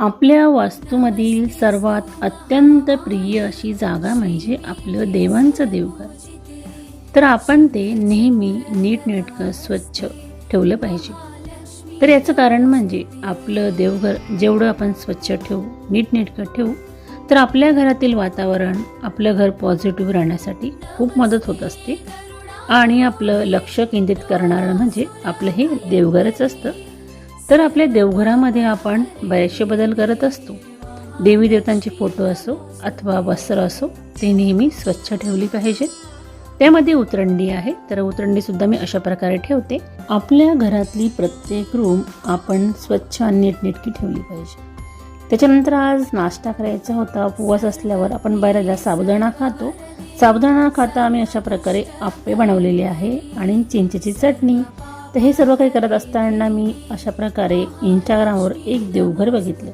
आपल्या वास्तूमधील सर्वात अत्यंत प्रिय अशी जागा म्हणजे आपलं देवांचं देवघर. तर आपण ते नेहमी नीटनेटकं स्वच्छ ठेवलं पाहिजे. तर याचं कारण म्हणजे आपलं देवघर जेवढं आपण स्वच्छ ठेवू, नीटनेटकं ठेवू, तर आपल्या घरातील वातावरण, आपलं घर पॉझिटिव्ह राहण्यासाठी खूप मदत होत असते. आणि आपलं लक्ष केंद्रित करणारं म्हणजे आपलं हे देवघरच असतं. तर आपल्या देवघरामध्ये आपण बरेचसे बदल करत असतो. देवी देवतांचे फोटो असो अथवा वस्त्र असो, ते नेहमी स्वच्छ ठेवली पाहिजेत. त्यामध्ये उतरंडी आहे, तर उतरंडीसुद्धा मी अशा प्रकारे ठेवते. आपल्या घरातली प्रत्येक रूम आपण स्वच्छ आणि नीटनेटकी ठेवली पाहिजे. त्याच्यानंतर आज नाश्ता करायचा होता. उपवास असल्यावर आपण बऱ्याचदा साबुदाणा खातो. साबुदाणा खाता आम्ही अशा प्रकारे आप्पे बनवलेले आहे आणि चिंचेची चटणी. तर हे सर्व काही करत असताना मी अशा प्रकारे इंस्टाग्रामवर एक देवघर बघितलं.